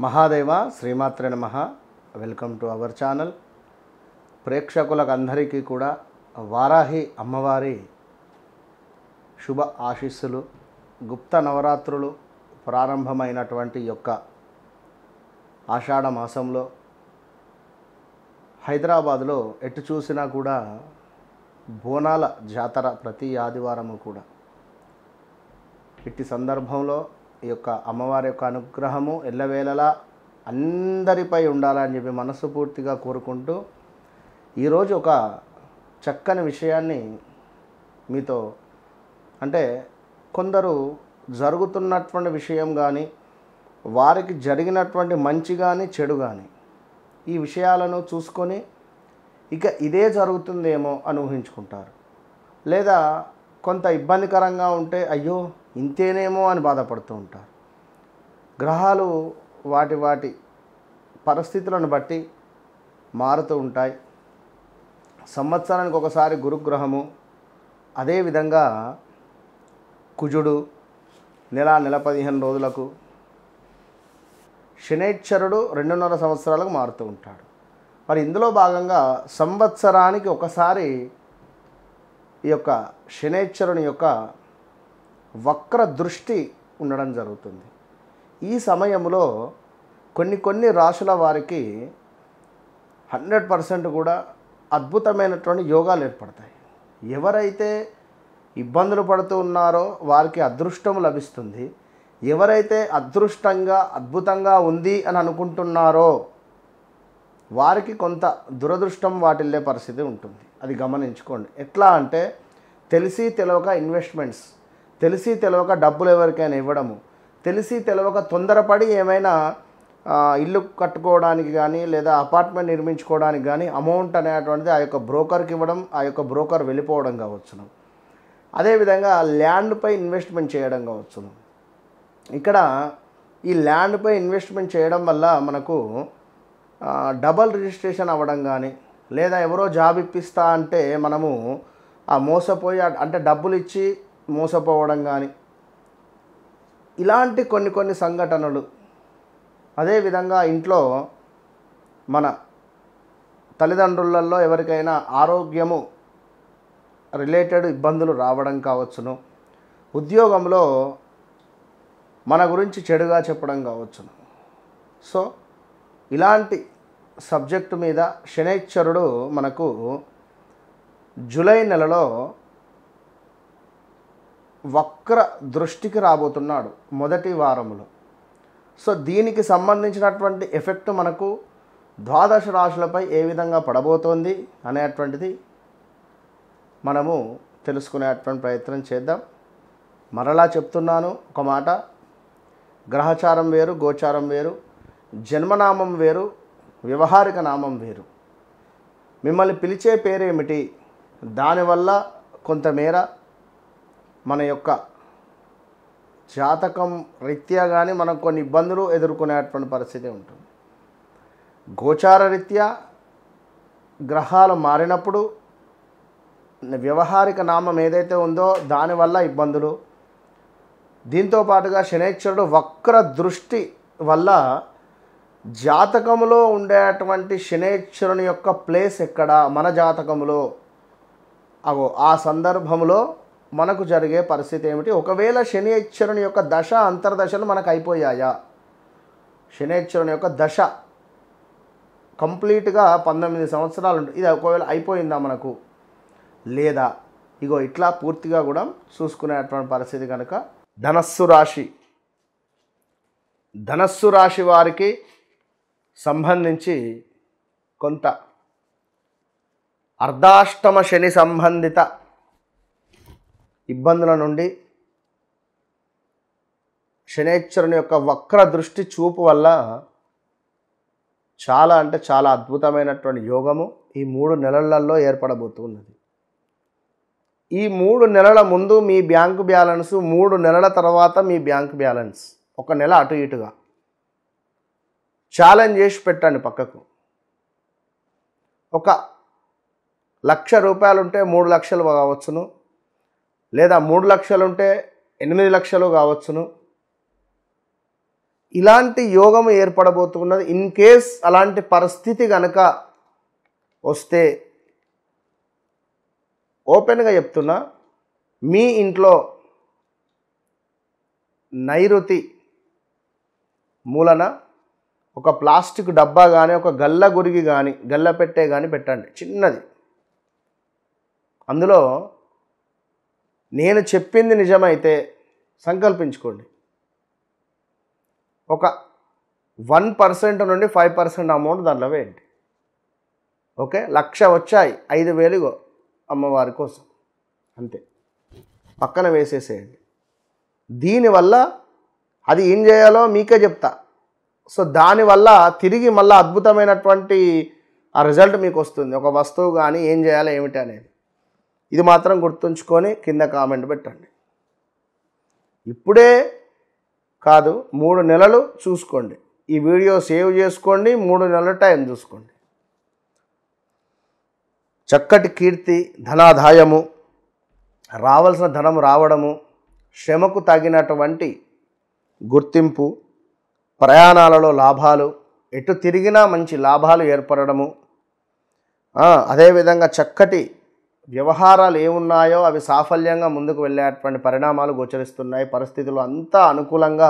మహాదేవ శ్రీమాత్రే నమః. Welcome to our channel. ప్రేక్షకులకు అందరికీ కూడా వారాహి అమ్మవారి శుభ ఆశీస్సులు. గుప్త నవరాత్రులు ప్రారంభమైనటువంటి యొక్క ఆషాఢ మాసంలో హైదరాబాదులో ఎటు చూసినా కూడా బోనాల జాతర ప్రతి ఆదివారము కూడా. ఇట్టి సందర్భంలో ఈ యొక్క అమ్మవారి యొక్క అనుగ్రహము ఎల్లవేళలా అందరిపై ఉండాలని చెప్పి మనస్ఫూర్తిగా కోరుకుంటూ ఈరోజు ఒక చక్కని విషయాన్ని మీతో, అంటే కొందరు జరుగుతున్నటువంటి విషయం కానీ, వారికి జరిగినటువంటి మంచి కానీ చెడు కానీ, ఈ విషయాలను చూసుకొని ఇక ఇదే జరుగుతుందేమో అని ఊహించుకుంటారు. లేదా కొంత ఇబ్బందికరంగా ఉంటే అయ్యో ఇంతేనేమో అని బాధపడుతూ ఉంటారు. గ్రహాలు వాటి పరిస్థితులను బట్టి మారుతూ ఉంటాయి. సంవత్సరానికి ఒకసారి గురుగ్రహము, అదేవిధంగా కుజుడు నెల 15 రోజులకు, శనైశ్వరుడు 2.5 సంవత్సరాలకు మారుతూ ఉంటాడు. మరి ఇందులో భాగంగా సంవత్సరానికి ఒకసారి ఈ యొక్క శనైశ్వరుని యొక్క వక్ర దృష్టి ఉండడం జరుగుతుంది. ఈ సమయంలో కొన్ని రాశుల వారికి 100% కూడా అద్భుతమైనటువంటి యోగాలు ఏర్పడతాయి. ఎవరైతే ఇబ్బందులు పడుతూ ఉన్నారో వారికి అదృష్టం లభిస్తుంది. ఎవరైతే అద్భుతంగా ఉంది అని అనుకుంటున్నారో వారికి కొంత దురదృష్టం వాటిల్లే పరిస్థితి ఉంటుంది. అది గమనించుకోండి. ఎట్లా అంటే తెలిసి తెలవక ఇన్వెస్ట్మెంట్స్, తెలిసి తెలవక డబ్బులు ఎవరికైనా ఇవ్వడము, తెలిసి తెలవక తొందరపడి ఏమైనా ఇల్లు కట్టుకోవడానికి కానీ లేదా అపార్ట్మెంట్ నిర్మించుకోవడానికి కానీ అమౌంట్ అనేటువంటిది ఆ యొక్క బ్రోకర్కి ఇవ్వడం, ఆ యొక్క బ్రోకర్ వెళ్ళిపోవడం కావచ్చును. అదేవిధంగా ల్యాండ్పై ఇన్వెస్ట్మెంట్ చేయడం కావచ్చును. ఇక్కడ ఈ ల్యాండ్పై ఇన్వెస్ట్మెంట్ చేయడం వల్ల మనకు డబల్ రిజిస్ట్రేషన్ అవ్వడం కానీ, లేదా ఎవరో జాబ్ ఇప్పిస్తా అంటే మనము ఆ మోసపోయి, అంటే డబ్బులు ఇచ్చి మోసపోవడం కానీ, ఇలాంటి కొన్ని సంఘటనలు. అదేవిధంగా ఇంట్లో మన తల్లిదండ్రులలో ఎవరికైనా ఆరోగ్యము రిలేటెడ్ ఇబ్బందులు రావడం కావచ్చును. ఉద్యోగంలో మన గురించి చెడుగా చెప్పడం కావచ్చును. సో ఇలాంటి సబ్జెక్టు మీద శనైశ్వరుడు మనకు జూలై నెలలో వక్ర దృష్టికి రాబోతున్నాడు మొదటి వారంలో. సో దీనికి సంబంధించినటువంటి ఎఫెక్ట్ మనకు 12 రాశులపై ఏ విధంగా పడబోతోంది అనేటువంటిది మనము తెలుసుకునేటువంటి ప్రయత్నం చేద్దాం. మరలా చెప్తున్నాను ఒక మాట, గ్రహచారం వేరు, గోచారం వేరు, జన్మనామం వేరు, వ్యవహారిక నామం వేరు. మిమ్మల్ని పిలిచే పేరేమిటి, దానివల్ల కొంతమేర మన యొక్క జాతకం రీత్యా కానీ మనం కొన్ని ఇబ్బందులు ఎదుర్కొనేటువంటి పరిస్థితి ఉంటుంది. గోచార రీత్యా గ్రహాలు మారినప్పుడు వ్యవహారిక నామం ఏదైతే ఉందో దానివల్ల ఇబ్బందులు. దీంతో పాటుగా శనైశ్వరుడు వక్ర దృష్టి వల్ల జాతకములో ఉండేటువంటి శనైశ్వరుని యొక్క ప్లేస్ ఎక్కడ మన జాతకములో, ఆ సందర్భంలో మనకు జరిగే పరిస్థితి ఏమిటి. ఒకవేళ శనైశ్వరుని యొక్క దశ అంతర్దశలు మనకు అయిపోయాయా, శనైశ్వరుని యొక్క దశ కంప్లీట్గా 19 సంవత్సరాలు ఉంటుంది, ఇది ఒకవేళ అయిపోయిందా మనకు, లేదా ఇగో ఇట్లా పూర్తిగా కూడా చూసుకునేటువంటి పరిస్థితి కనుక ధనస్సు రాశి వారికి సంబంధించి కొంత అర్ధాష్టమ శని సంబంధిత ఇబ్బందుల నుండి శనైశ్వరుని యొక్క వక్ర దృష్టి చూపు వల్ల చాలా అంటే చాలా అద్భుతమైనటువంటి యోగము ఈ 3 నెలలలో ఏర్పడబోతున్నది. ఈ 3 నెలల ముందు మీ బ్యాంకు బ్యాలెన్స్, 3 నెలల తర్వాత మీ బ్యాంకు బ్యాలెన్స్, 1 నెల అటు ఇటుగా ఛాలెంజ్ చేసి పెట్టండి పక్కకు. 1,00,000 రూపాయలు ఉంటే 3 లక్షలు కావచ్చును, లేదా 3 లక్షలు ఉంటే 8 లక్షలు కావచ్చును. ఇలాంటి యోగం ఏర్పడబోతున్నది. ఇన్ కేస్ అలాంటి పరిస్థితి కనుక వస్తే ఓపెన్గా చెప్తున్నా, మీ ఇంట్లో నైరుతి మూలన ఒక ప్లాస్టిక్ డబ్బా కానీ, ఒక గల్ల గురిగి కానీ, గల్ల పెట్టే కానీ పెట్టండి చిన్నది. అందులో నేను చెప్పింది నిజమైతే సంకల్పించుకోండి, ఒక 1% నుండి 5% అమౌంట్ దాంట్లో వేయండి. ఓకే, 1,00,000 వచ్చాయి, 5,000 అమ్మవారి కోసం అంతే, పక్కన వేసేసేయండి. దీనివల్ల అది ఏం చేయాలో మీకే చెప్తా. సో దానివల్ల తిరిగి మళ్ళీ అద్భుతమైనటువంటి ఆ రిజల్ట్ మీకు వస్తుంది. ఒక వస్తువు కానీ ఏం చేయాలో ఏమిటి అనేది ఇది మాత్రం గుర్తుంచుకొని కింద కామెంట్ పెట్టండి. ఇప్పుడే కాదు, 3 నెలలు చూసుకోండి. ఈ వీడియో సేవ్ చేసుకోండి, 3 నెలల టైం చూసుకోండి. చక్కటి కీర్తి, ధనాదాయము, రావాల్సిన ధనం రావడము, శ్రమకు తగినటువంటి గుర్తింపు, ప్రయాణాలలో లాభాలు, ఎటు తిరిగినా మంచి లాభాలు ఏర్పడము, అదేవిధంగా చక్కటి వ్యవహారాలు ఏమున్నాయో అవి సాఫల్యంగా ముందుకు వెళ్ళేటువంటి పరిణామాలు గోచరిస్తున్నాయి. పరిస్థితులు అంతా అనుకూలంగా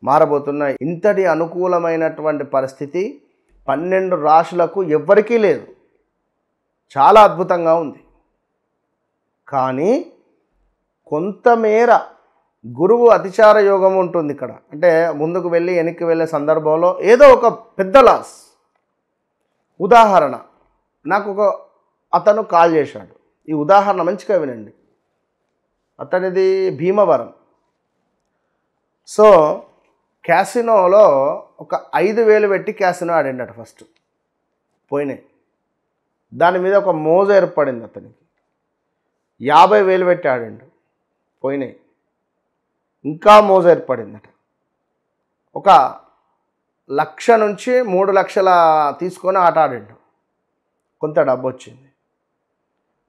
మారబోతున్నాయి. ఇంతటి అనుకూలమైనటువంటి పరిస్థితి 12 రాశులకు ఎవ్వరికీ లేదు. చాలా అద్భుతంగా ఉంది. కానీ కొంతమేర గురువు అతిచార యోగం ఉంటుంది ఇక్కడ. అంటే ముందుకు వెళ్ళి వెనక్కి వెళ్ళే సందర్భంలో ఏదో ఒక పెద్ద లాస్. ఉదాహరణ, నాకు ఒక అతను కాల్ చేశాడు. ఈ ఉదాహరణ మంచిగా వినండి. అతనిది భీమవరం. సో క్యాసినోలో ఒక 5,000 పెట్టి క్యాసినో ఆడిండట. ఫస్ట్ పోయినాయి. దాని మీద ఒక మోజు ఏర్పడింది అతనికి. 50,000 పెట్టి ఆడిండు, పోయినాయి. ఇంకా మోజు ఏర్పడిందట. ఒక 1,00,000 నుంచి 3 లక్షల తీసుకొని ఆట ఆడిండు, కొంత డబ్బు వచ్చింది.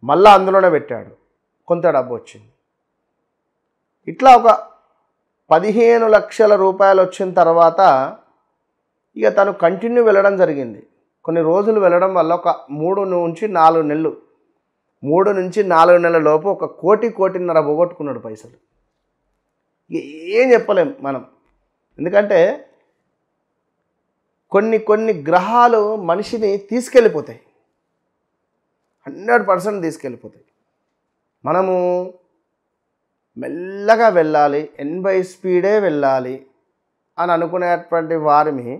మళ్ళీ అందులోనే పెట్టాడు, కొంత డబ్బు వచ్చింది. ఇట్లా ఒక 15 లక్షల రూపాయలు వచ్చిన తర్వాత ఇక తను కంటిన్యూ వెళ్ళడం జరిగింది. కొన్ని రోజులు వెళ్ళడం వల్ల ఒక 3 నుంచి 4 నెలలు, 3 నుంచి 4 నెలల లోపు 1 కోటి, 1.5 కోటి పోగొట్టుకున్నాడు పైసలు. ఏం చెప్పలేం మనం. ఎందుకంటే కొన్ని గ్రహాలు మనిషిని తీసుకెళ్ళిపోతాయి, 100% తీసుకెళ్ళిపోతాయి. మనము మెల్లగా వెళ్ళాలి, 80 స్పీడే వెళ్ళాలి అని అనుకునేటువంటి వారిని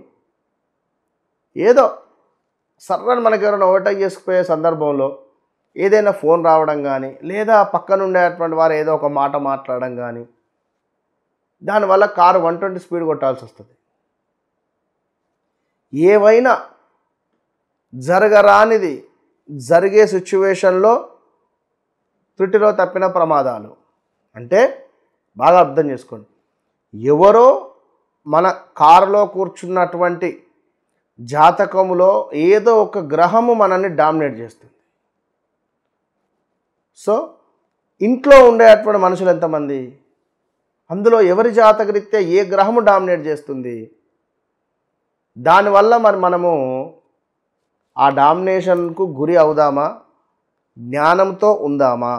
ఏదో సర్రని మనకి ఎవరైనా ఓవర్టేక్ చేసుకుపోయే సందర్భంలో ఏదైనా ఫోన్ రావడం కానీ, లేదా పక్కన ఉండేటువంటి వారు ఏదో ఒక మాట మాట్లాడడం కానీ, దానివల్ల కారు 120 స్పీడ్ కొట్టాల్సి వస్తుంది. ఏవైనా జరగరానిది జరిగే సిచ్యువేషన్లో త్రుటిలో తప్పిన ప్రమాదాలు అంటే బాగా అర్థం చేసుకోండి. ఎవరో మన కారులో కూర్చున్నటువంటి జాతకములో ఏదో ఒక గ్రహము మనల్ని డామినేట్ చేస్తుంది. సో ఇంట్లో ఉండేటువంటి మనుషులు ఎంతమంది, అందులో ఎవరి జాతకరీత్యా ఏ గ్రహము డామినేట్ చేస్తుంది, దానివల్ల మనము ఆ డామినేషన్కు గురి అవుదామా, జ్ఞానంతో ఉందామా,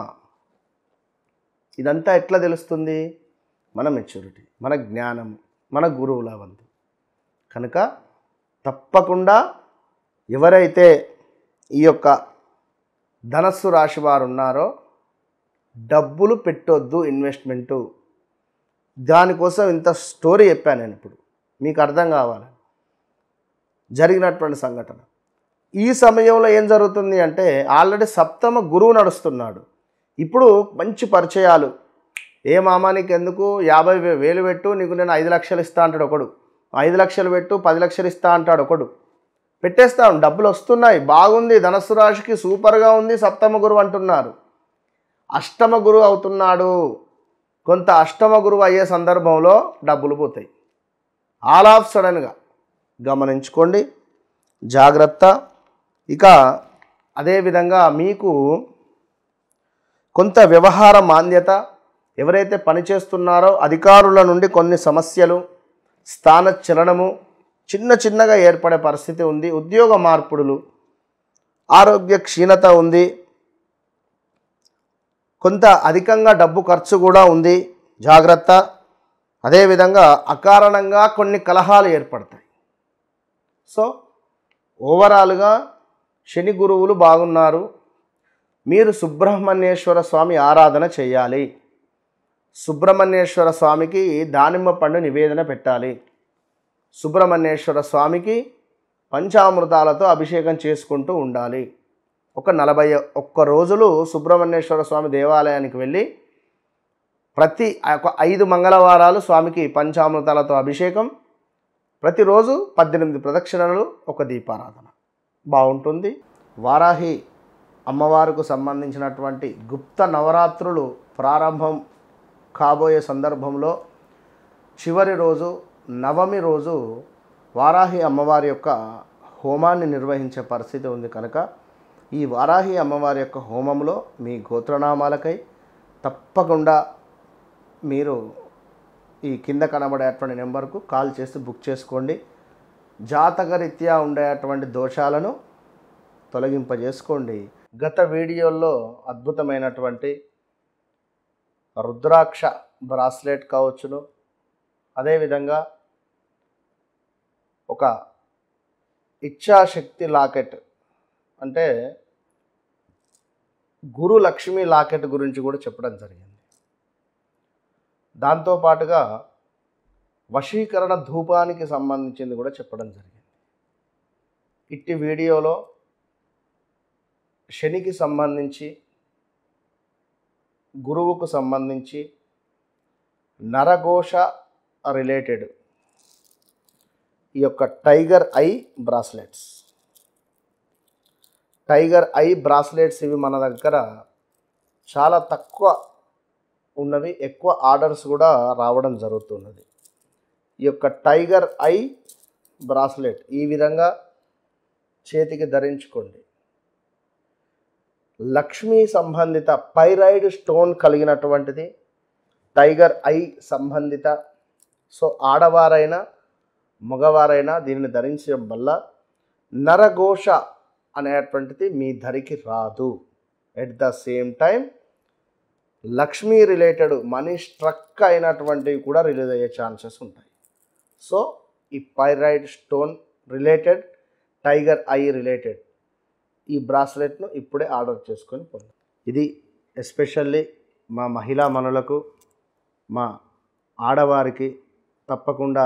ఇదంతా ఎట్లా తెలుస్తుంది? మన మెచ్యూరిటీ, మన జ్ఞానం, మన గురువుల వంతు. కనుక తప్పకుండా ఎవరైతే ఈ యొక్క ధనస్సు రాశి వారు ఉన్నారో డబ్బులు పెట్టొద్దు ఇన్వెస్ట్మెంటు. దానికోసం ఇంత స్టోరీ చెప్పాను నేను. ఇప్పుడు మీకు అర్థం కావాలి జరిగినటువంటి సంఘటన. ఈ సమయంలో ఏం జరుగుతుంది అంటే ఆల్రెడీ సప్తమ గురువు నడుస్తున్నాడు. ఇప్పుడు మంచి పరిచయాలు. ఏ మామా నీకు ఎందుకు 50,000 పెట్టు, నీకు నేను 5 లక్షలు ఇస్తా అంటాడు ఒకడు. 5 లక్షలు పెట్టు, 10 లక్షలు ఇస్తా అంటాడు ఒకడు. పెట్టేస్తాం, డబ్బులు వస్తున్నాయి, బాగుంది, ధనస్సు రాశికి సూపర్గా ఉంది, సప్తమ గురువు అంటున్నారు. అష్టమ గురువు అవుతున్నాడు. కొంత అష్టమ గురువు అయ్యే సందర్భంలో డబ్బులు పోతాయి. ఆల్ ఆఫ్ సడన్గా గమనించుకోండి, జాగ్రత్త. ఇక అదేవిధంగా మీకు కొంత వ్యవహార మాంద్యత, ఎవరైతే పనిచేస్తున్నారో అధికారుల నుండి కొన్ని సమస్యలు, స్థాన చలనము చిన్న చిన్నగా ఏర్పడే పరిస్థితి ఉంది. ఉద్యోగ మార్పులు, ఆరోగ్య క్షీణత ఉంది. కొంత అధికంగా డబ్బు ఖర్చు కూడా ఉంది, జాగ్రత్త. అదేవిధంగా అకారణంగా కొన్ని కలహాలు ఏర్పడతాయి. సో ఓవరాల్గా శని గురువులు బాగున్నారు. మీరు సుబ్రహ్మణ్యేశ్వర స్వామి ఆరాధన చేయాలి. సుబ్రహ్మణ్యేశ్వర స్వామికి దానిమ్మ పండు నివేదన పెట్టాలి. సుబ్రహ్మణ్యేశ్వర స్వామికి పంచామృతాలతో అభిషేకం చేసుకుంటూ ఉండాలి. ఒక 41 రోజులు సుబ్రహ్మణ్యేశ్వర స్వామి దేవాలయానికి వెళ్ళి ప్రతి 5 మంగళవారాలు స్వామికి పంచామృతాలతో అభిషేకం, ప్రతిరోజు 18 ప్రదక్షిణలు, ఒక దీపారాధన బాగుంటుంది. వారాహి అమ్మవారికి సంబంధించినటువంటి గుప్త నవరాత్రులు ప్రారంభం కాబోయే సందర్భంలో చివరి రోజు నవమి రోజు వారాహి అమ్మవారి యొక్క హోమాన్ని నిర్వహించే పరిస్థితి ఉంది. కనుక ఈ వారాహి అమ్మవారి యొక్క హోమంలో మీ గోత్రనామాలకై తప్పకుండా మీరు ఈ కింద కనబడేటువంటి నెంబర్కు కాల్ చేసి బుక్ చేసుకోండి. జాతకరీత్యా ఉండేటువంటి దోషాలను తొలగింపజేసుకోండి. గత వీడియోల్లో అద్భుతమైనటువంటి రుద్రాక్ష బ్రాస్లెట్ కావచ్చును, అదేవిధంగా ఒక ఇచ్ఛాశక్తి లాకెట్ అంటే గురు లక్ష్మీ లాకెట్ గురించి కూడా చెప్పడం జరిగింది. దాంతోపాటుగా వశీకరణ ధూపానికి సంబంధించింది కూడా చెప్పడం జరిగింది. ఇట్టి వీడియోలో శనికి సంబంధించి, గురువుకు సంబంధించి, నరఘోష రిలేటెడ్ ఈ యొక్క టైగర్ ఐ బ్రాస్లెట్స్, ఇవి మన దగ్గర చాలా తక్కువ ఉన్నవి, ఎక్కువ ఆర్డర్స్ కూడా రావడం జరుగుతున్నది. ఈ యొక్క టైగర్ ఐ బ్రాస్లెట్ ఈ విధంగా చేతికి ధరించుకోండి. లక్ష్మీ సంబంధిత పైరైడ్ స్టోన్ కలిగినటువంటిది టైగర్ ఐ సంబంధిత. సో ఆడవారైనా మగవారైనా దీనిని ధరించడం వల్ల నరఘోష అనేటువంటిది మీ ధరికి రాదు. At the same time Lakshmi related money struck అయినటువంటివి కూడా రిలీజ్ అయ్యే ఛాన్సెస్ ఉంటాయి. సో ఈ pyrite stone related, tiger eye related ఈ బ్రాస్లెట్ను ఇప్పుడే ఆర్డర్ చేసుకొని పొందండి. ఇది ఎస్పెషల్లీ మా మహిళా మనులకు, మా ఆడవారికి తప్పకుండా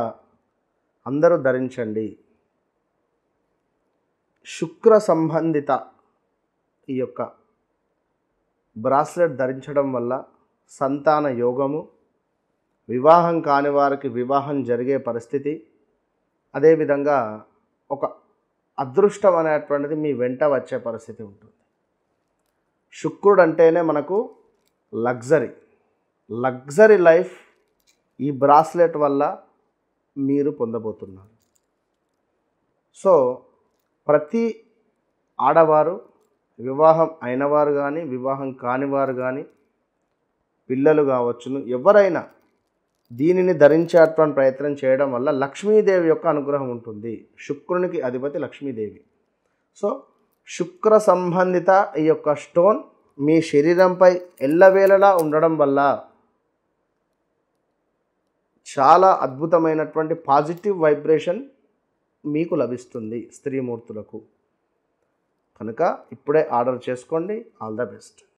అందరూ ధరించండి. శుక్ర సంబంధిత ఈ యొక్క బ్రాస్లెట్ ధరించడం వల్ల సంతాన యోగము, వివాహం కాని వారికి వివాహం జరిగే పరిస్థితి, అదేవిధంగా ఒక అదృష్టం అనేటువంటిది మీ వెంట వచ్చే పరిస్థితి ఉంటుంది. శుక్రుడు అంటేనే మనకు లగ్జరీ లైఫ్ ఈ బ్రాస్లెట్ వల్ల మీరు పొందబోతున్నారు. సో ప్రతి ఆడవారు, వివాహం అయినవారు కానీ వివాహం కానివారు కానీ, పిల్లలు కావచ్చును, ఎవరైనా దీనిని ధరించేటువంటి ప్రయత్నం చేయడం వల్ల లక్ష్మీదేవి యొక్క అనుగ్రహం ఉంటుంది. శుక్రునికి అధిపతి లక్ష్మీదేవి. సో శుక్ర సంబంధిత ఈ యొక్క స్టోన్ మీ శరీరంపై ఎల్లవేళలా ఉండడం వల్ల చాలా అద్భుతమైనటువంటి పాజిటివ్ వైబ్రేషన్ మీకు లభిస్తుంది స్త్రీమూర్తులకు. కనుక ఇప్పుడే ఆర్డర్ చేసుకోండి. All the best.